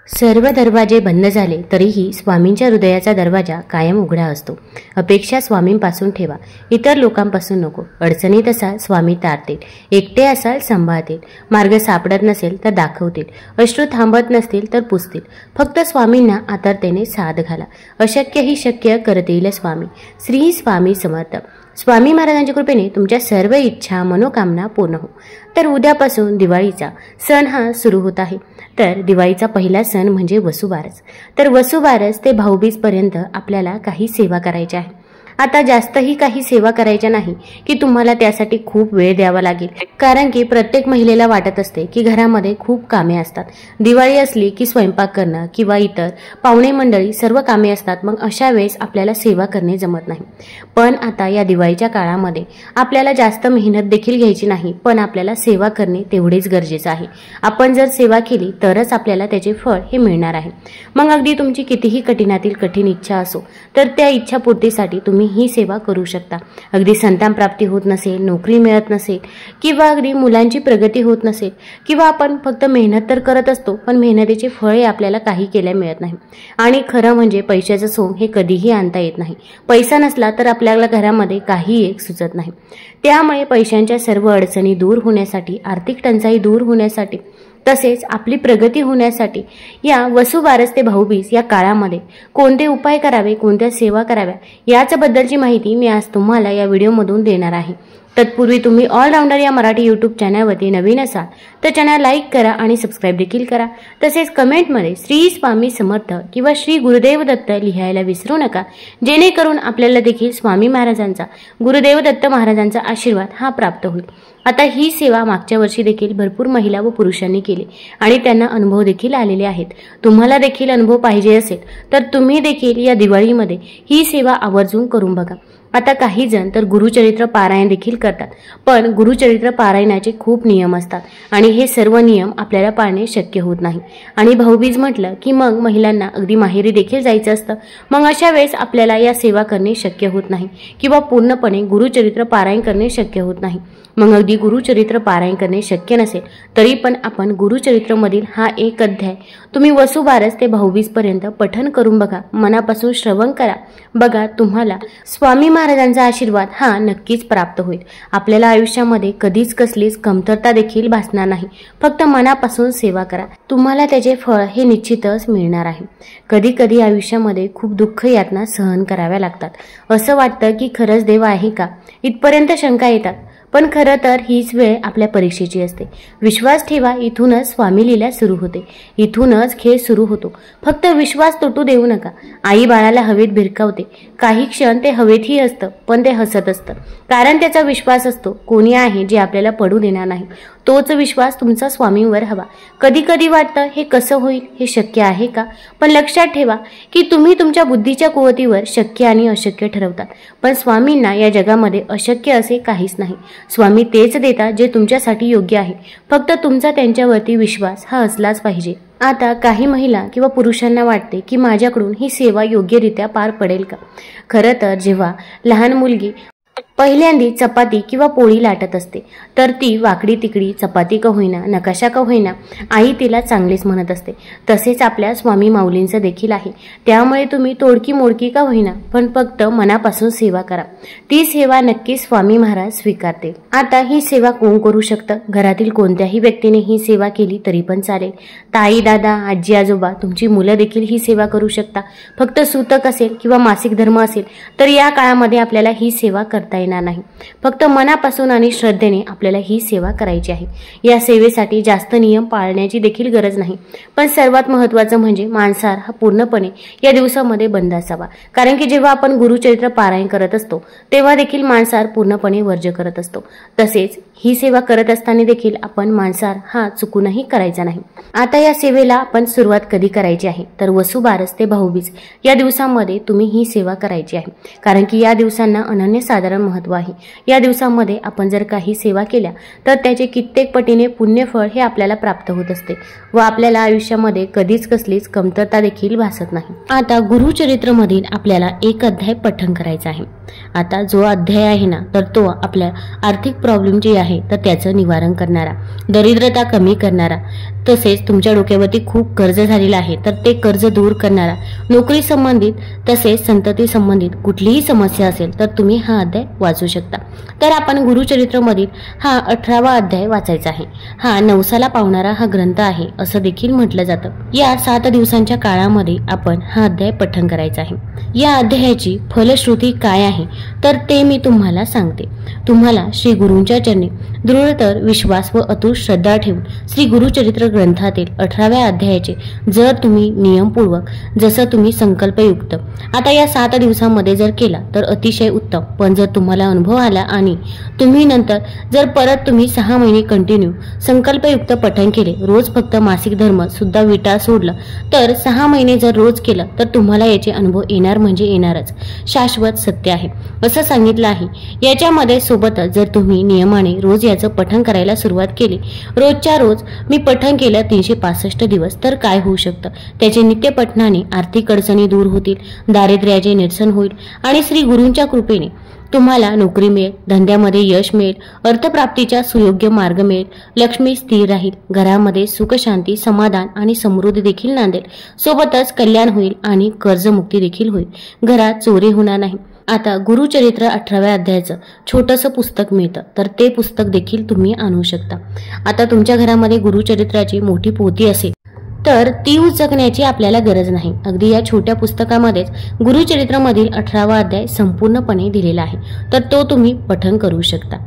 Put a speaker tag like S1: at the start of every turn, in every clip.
S1: सर्व दरवाजे बंद झाले तरीही स्वामींच्या हृदयाचा दरवाजा कायम उघडा असतो। अपेक्षा स्वामींपासून ठेवा, इतर लोकांपासून नको। अडचणीत असाल स्वामी तारतील, एकटे असाल सांभाळतील, मार्ग सापडत नसेल तर दाखवतील, अश्रू थांबत नसतील तर पुसतील। फक्त स्वामींना आतरतेने साथ घाला, अशक्य ही शक्य करतील स्वामी। श्री स्वामी समर्थ। स्वामी महाराजांच्या कृपेने तुमच्या सर्व इच्छा मनोकामना पूर्ण हो। तर उद्यापासून दिवाळीचा सण हा सुरू होत आहे। तर दिवाळीचा पहिला सण म्हणजे वसुबारस। तर वसुबारस ते भाऊबीज पर्यंत आपल्याला काही सेवा करायच्या आहे। आता जास्तही काही सेवा करायच्या नाही की तुम्हाला त्यासाठी खूप वेळ द्यावा लागेल, कारण की प्रत्येक महिलेला वाटत असते की घरामध्ये खूप कामे असतात। दिवाळी असली की स्वयंपाक करणं किंवा इतर पाहुणे मंडळी सर्व कामे असतात, मग अशा वेळेस आपल्याला सेवा करणे जमत नाही। पण आता या दिवाळीच्या काळामध्ये आपल्याला जास्त मेहनत देखील घ्यायची नाही, पण आपल्याला सेवा करणे तेवढेच गरजेचं आहे। आपण जर सेवा केली तरच आपल्याला त्याचे फळ हे मिळणार आहे। मग अगदी तुमची कितीही कठीणातील कठीण इच्छा असो तर त्या इच्छापूर्तीसाठी तुम्ही ही सेवा करू शकता। अगदी संतान प्राप्ती होत नसेल, नोकरी मिळत नसेल किंवा अगदी मुलांची प्रगती होत नसेल किंवा आपण फक्त मेहनत तर करत असतो पण मेहनतीचे फळ आपल्याला काही केल्या मिळत नाही। आणि खरं म्हणजे पैशाचं सोंग हे कधीही आणता येत नाही। पैसा नसला तर आपल्याला घरामध्ये काही एक सुचत नाही। त्यामुळे पैशांच्या सर्व अडचणी दूर होण्यासाठी, आर्थिक टंचाई दूर होण्यासाठी तसेच आपली प्रगती होण्यासाठी या वसुबारस ते भाऊबीज या काळामध्ये कोणते उपाय करावे, कोणत्या सेवा कराव्या याच्याबद्दलची माहिती मी आज तुम्हाला या व्हिडिओमधून देणार आहे। तत्पूर्वी तुम्ही ऑलराऊंडर या मराठी यूट्यूब चॅनलवरती नवीन असाल तर चॅनल लाईक करा आणि सबस्क्राईब देखील करा। तसेच कमेंटमध्ये श्री स्वामी समर्थ किंवा श्री गुरुदेव दत्त लिहायला विसरू नका, जेणेकरून आपल्याला देखील स्वामी महाराजांचा, गुरुदेव दत्त महाराजांचा आशीर्वाद हा प्राप्त होईल। आता ही सेवा मागच्या वर्षी देखील भरपूर महिला व पुरुषांनी केली आणि त्यांना अनुभव देखील आलेले आहेत। तुम्हाला देखील अनुभव पाहिजे असेल तर तुम्ही देखील या दिवाळीमध्ये ही सेवा आवर्जून करून बघा। आता काही जण तर गुरुचरित्र पारायण देखील करतात, पण गुरुचरित्र पारायणाचे खूप नियम असतात आणि हे सर्व नियम आपल्याला पाळणे शक्य होत नाही। आणि भाऊबीज म्हटलं की मग महिलांना अगदी माहेरी देखील जायचं असतं, मग अशा वेळेस आपल्याला या सेवा करणे शक्य होत नाही किंवा पूर्णपणे गुरुचरित्र पारायण करणे शक्य होत नाही। मग अगदी गुरुचरित्र पारायण करणे शक्य नसेल तरी पण आपण गुरुचरित्रमधील हा एक अध्याय तुम्ही वसुबारस ते भाऊबीज पर्यंत पठण करून बघा, मनापासून श्रवण करा। बघा तुम्हाला स्वामी महाराजांचा आशीर्वाद हा नक्कीच प्राप्त होईल। आपल्याला आयुष्यामध्ये कधीच कसलीच कमतरता देखील भासणार नाही। फक्त मनापासून सेवा करा, तुम्हाला त्याचे फळ हे निश्चितच मिळणार आहे। कधी कधी आयुष्यामध्ये खूप दुःख यातना सहन कराव्या लागतात, असं वाटतं की खरंच देव आहे का, इथपर्यंत शंका येतात। पण खरं तर हीच वेळ आपल्या परीक्षेची असते। विश्वास ठेवा, इथूनच स्वामी लीला सुरू होते, इथूनच खेळ सुरू होतो। फक्त विश्वास तुटू देऊ नका। आई बाळाला हवेत भिरकावते, काही क्षण ते हवेतही असतं पण ते हसत असतं, कारण त्याचा विश्वास असतो कोणी आहे जे आपल्याला पडू देणार नाही। तोच विश्वास तुमचा स्वामींवर हवा। कधी कधी वाटतं हे कसं होईल, हे शक्य आहे का, पण लक्षात ठेवा की तुम्ही तुमच्या बुद्धीच्या कुवतीवर शक्य आणि अशक्य ठरवतात, पण स्वामींना या जगामध्ये अशक्य असे काहीच नाही। स्वामी तेच देतात जे तुमच्यासाठी योग्य आहे, फक्त तुमचा त्यांच्यावरती विश्वास हा असलाच पाहिजे। आता काही महिला किंवा पुरुषांना वाटते की माझ्याकडून ही सेवा योग्यरित्या पार पडेल का। खरं तर जेव्हा लहान मुलगी पहिल्यांदी चपाती किंवा पोळी लाटत असते तर ती वाकडी तिकडी चपाती का होईना, नकाशा का होईना, आई तिला चांगलीच म्हणत असते। तसेच आपल्या स्वामी माऊलींचं देखील आहे। त्यामुळे तुम्ही तोडकी मोडकी का होईना पण फक्त मनापासून सेवा करा, ती सेवा नक्की स्वामी महाराज स्वीकारतील। आता ही सेवा कोण करू शकतं? घरातील कोणत्याही व्यक्तीने ही सेवा केली तरी पण चालेल। ताई, दादा, आजी, आजोबा, तुमची मुलं देखील ही सेवा करू शकता। फक्त सूतक असेल किंवा मासिक धर्म असेल तर या काळामध्ये आपल्याला ही सेवा करता येणार नाही। फक्त मनापासून आणि श्रद्धेने आपल्याला ही सेवा करायची आहे। या सेवेसाठी जास्त नियम पाळण्याची देखील गरज नाही, पण सर्वात महत्त्वाचं म्हणजे मांसाहार हा पूर्णपणे या दिवसामध्ये बंद असावा, कारण की जेव्हा आपण गुरुचरित्र पारायण करत असतो तेव्हा देखील मांसाहार पूर्णपणे वर्ज्य करत असतो। तसेच ही सेवा करत असताना देखील आपण मांसाहार हा चुकूनही करायचा नाही। आता या सेवेला आपण सुरुवात कधी करायची आहे तर वसुबारस ते भाऊबीज या दिवसांमध्ये तुम्ही ही सेवा करायची आहे, कारण की या दिवसांना अनन्यसाधारण महत्त्व आहे। या दिवसांमध्ये आपण जर काही सेवा केल्या तर त्याचे कित्येक पटीने पुण्यफळ हे आपल्याला प्राप्त होत असते व आपल्याला आयुष्यामध्ये कधीच कसलीच कमतरता देखील भासत नाही। आता गुरुचरित्रमधील आपल्याला एक अध्याय पठण करायचा आहे। आता जो अध्याय आहे ना तर तो आपल्या आर्थिक प्रॉब्लेम जे आहे तर त्याचं निवारण करणारा, दरिद्रता कमी करणारा, तसेच तुमच्या डोक्यावरती खूप कर्ज झालेलं आहे तर ते कर्ज दूर करणारा, नोकरी संबंधित तसेच संतती संबंधित कुठलीही समस्या असेल तर तुम्ही हा अध्याय वाचू शकता। तर आपण गुरुचरित्रमधील हा 18वा अध्याय वाचायचा आहे। हा नवसाला पावणारा हा ग्रंथ आहे असं देखील म्हटलं जातं। या 7 दिवसांच्या काळामध्ये आपण हा अध्याय पठण करायचा आहे। या अध्यायाची फलश्रुती काय आहे तर ते मी तुम्हाला सांगते। तुम्हाला श्री गुरूंच्या चरणी दृढतर विश्वास व अतूट श्रद्धा ठेवून श्री गुरुचरित्र ग्रंथातील 18व्या अध्यायाचे जर तुम्ही नियमपूर्वक जसं तुम्ही संकल्पयुक्त आता या 7 दिवसांमध्ये जर केला तर अतिशय उत्तम। पण जर तुम्हाला अनुभव आला आणि तुम्ही नंतर जर परत तुम्ही 6 महिने कंटिन्यू संकल्पयुक्त पठण केले, रोज फक्त मासिक धर्म सुद्धा विटा सोडलं तर 6 महिने जर रोज केलं तर तुम्हाला याचे अनुभव येणार म्हणजे येणारच, शाश्वत सत्य आहे असं सांगितलं आहे। याच्यामध्ये सोबतच जर तुम्ही नियमाने रोज याचं पठण करायला सुरुवात केली, रोजच्या रोज मी पठण केलं 365 दिवस तर काय होऊ शकतं, त्याचे नित्य पठणाने आर्थिक अडचणी दूर होतील, दारिद्र्याचे निरसन होईल आणि श्री गुरूंच्या कृपेने तुम्हाला नोकरी मिळेल, धंद्यामध्ये यश मिळेल, अर्थप्राप्तीचा सुयोग्य मार्ग मिळेल, लक्ष्मी स्थिर राहील, घरामध्ये सुख शांती समाधान आणि समृद्धी देखील नांदेल, सोबतच कल्याण होईल आणि कर्जमुक्ती देखील होईल, घरात चोरी होणार नाही। आता गुरुचरित्र 18व्या अध्यायाचं छोटंसं पुस्तक मिळतं तर ते पुस्तक देखील तुम्ही आणू शकता। आता तुमच्या घरामध्ये गुरुचरित्राची मोठी पोथी असेल तर ती उचकण्याची आपल्याला गरज नाही। अगदी या छोट्या पुस्तकामध्येच गुरुचरित्रमधील 18वा अध्याय संपूर्णपणे दिलेला आहे तर तो तुम्ही पठण करू शकता।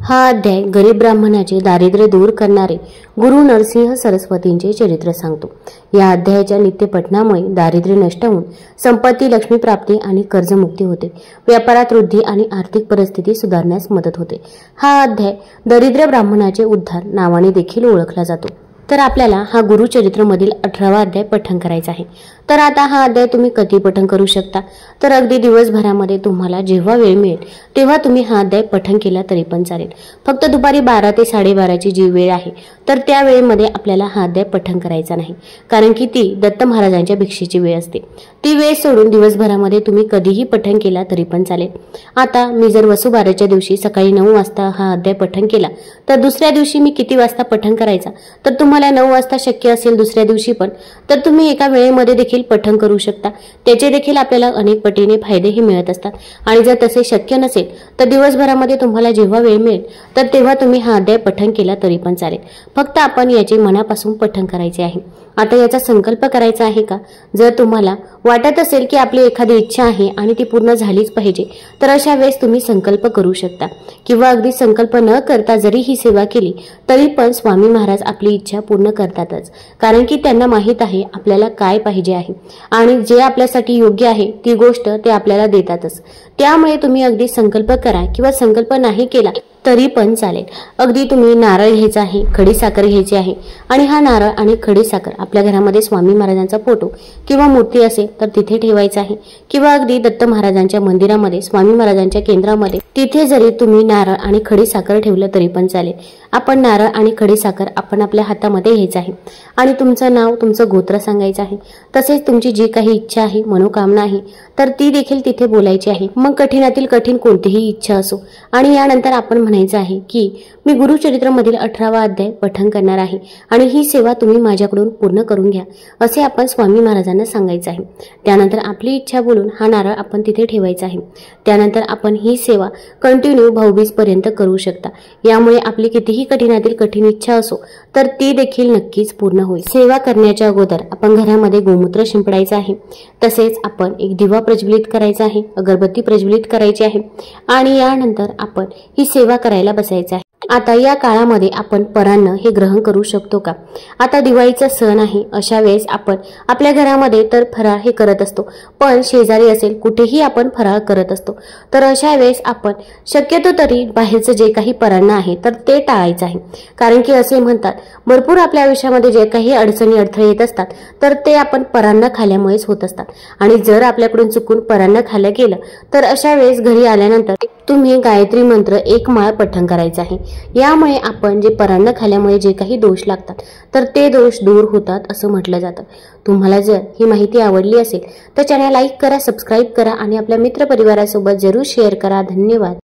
S1: हा अध्याय गरीब ब्राह्मणाचे दारिद्र्य दूर करणारे गुरु नरसिंह सरस्वतींचे चरित्र सांगतो। या अध्यायाच्या नित्य पठणामुळे दारिद्र्य नष्ट होऊन संपत्ती, लक्ष्मी प्राप्ती आणि कर्जमुक्ती होते, व्यापारात वृद्धी आणि आर्थिक परिस्थिती सुधारण्यास मदत होते। हा अध्याय दरिद्र ब्राह्मणाचे उद्धार नावाने देखील ओळखला जातो। तर आपल्याला हा गुरुचरित्रमधील 18वा अध्याय पठण करायचा आहे। तर आता हा अध्याय तुम्ही कधी पठण करू शकता तर अगदी दिवसभरामध्ये तुम्हाला जेव्हा वेळ मिळेल तेव्हा तुम्ही हा अध्याय पठण केला तरी पण चालेल। फक्त दुपारी 12 ते 12:30ची जी वेळ आहे तर त्या वेळेमध्ये आपल्याला हा अध्याय पठण करायचा नाही, कारण की ती दत्त महाराजांच्या भिक्षेची वेळ असते। ती वेळ सोडून दिवसभरामध्ये तुम्ही कधीही पठण केला तरी पण चालेल। आता मी जर वसुबारसच्या दिवशी सकाळी 9 वाजता हा अध्याय पठण केला तर दुसऱ्या दिवशी मी किती वाजता पठण करायचा तर तुम्हाला 9 वाजता शक्य असेल दुसऱ्या दिवशी पण तर तुम्ही एका वेळेमध्ये देखील पठण करू शकता। त्याचे देखील आपल्याला अनेक पटीने फायदेही मिळत असतात आणि जर तसे शक्य नसेल तर दिवसभरामध्ये तुम्हाला जेव्हा वेळ मिळेल तर तेव्हा तुम्ही हा अध्याय पठण केला तरी पण चालेल। फक्त आपण याचे मनापासून पठण करायचे आहे। आता याचा संकल्प करायचा आहे का, जर तुम्हाला वाटत असेल की आपली एखादी इच्छा आहे आणि ती पूर्ण झालीच पाहिजे तर अशा वेळेस तुम्ही संकल्प करू शकता, किंवा अगदी संकल्प न करता जरी ही सेवा केली तरी पण स्वामी महाराज आपली इच्छा पूर्ण करतातच, कारण की त्यांना माहित आहे आपल्याला काय पाहिजे आहे आणि जे आपल्यासाठी योग्य आहे ती गोष्ट ते आपल्याला देतातच। त्यामुळे तुम्ही अगदी संकल्प करा किंवा संकल्प नाही केला तरी पण चालेल। अगदी तुम्ही नारळ घ्यायचा आहे, खडीसाखर घ्यायची आहे आणि हा नारळ आणि खडीसाखर आपल्या घरामध्ये स्वामी महाराजांचा फोटो किंवा मूर्ती असेल तर तिथे ठेवायचा आहे, किंवा अगदी दत्त महाराजांच्या मंदिरामध्ये स्वामी महाराजांच्या केंद्रामध्ये तिथे जरी तुम्ही नारळ आणि खडीसाखर ठेवलं तरी पण चालेल। आपण नारळ आणि खडीसाखर आपण आपल्या हातामध्ये घ्यायचं आहे आणि तुमचं नाव, तुमचं गोत्र सांगायचं आहे, तसेच तुमची जी काही इच्छा आहे, मनोकामना आहे तर ती देखील तिथे बोलायची आहे। मग कठीणातील कठीण कोणतीही इच्छा असो आणि यानंतर आपण म्हणायचं आहे की मी गुरुचरित्रमधील 18वा अध्याय पठण करणार आहे आणि ही सेवा तुम्ही माझ्याकडून पूर्ण करून घ्या असे आपण स्वामी महाराजांना सांगायचं आहे। त्यानंतर आपली इच्छा बोलून हा नारळ आपण तिथे ठेवायचा आहे। त्यानंतर आपण ही सेवा कंटिन्यू भाऊबीज पर्यंत करू शकता। यामुळे आपली कितीही कठीणातील कठीण इच्छा असो तर ती देखील नक्कीच पूर्ण होईल। सेवा करण्याच्या अगोदर आपण घरामध्ये गोमूत्र शिंपडायचं आहे, तसेच आपण एक दिवा प्रज्वलित करायचा आहे, अगरबत्ती प्रज्वलित करायची आहे आणि यानंतर आपण ही सेवा करायला बसायचं आहे। आता या काळामध्ये आपण परान्न हे ग्रहण करू शकतो का? आता दिवाळीचा सण आहे, अशा वेळेस आपण आपल्या घरामध्ये तर फराळ हे करत असतो, पण शेजारी असेल कुठेही आपण फराळ करत असतो, तर अशा वेळेस आपण शक्यतो तरी बाहेरचं जे काही परान्न आहे तर ते टाळायचं आहे, कारण की असे म्हणतात भरपूर आपल्या आयुष्यामध्ये जे काही अडचणी अडथळे येत असतात तर ते आपण परान्न खाल्यामुळेच होत असतात आणि जर आपल्याकडून चुकून परान्न खाल्लं गेलं तर अशा वेळेस घरी आल्यानंतर तुम्ही गायत्री मंत्र 1 माळ पठण करायचा आहे। यामुळे आपण जे परान्न खाल्यामुळे जे काही दोष लागतात तर ते दोष दूर होतात असं म्हटलं जातं। तुम्हाला जर ही माहिती आवडली असेल तर चॅनल लाईक करा, सबस्क्राईब करा आणि आपल्या मित्रपरिवारासोबत जरूर शेअर करा। धन्यवाद।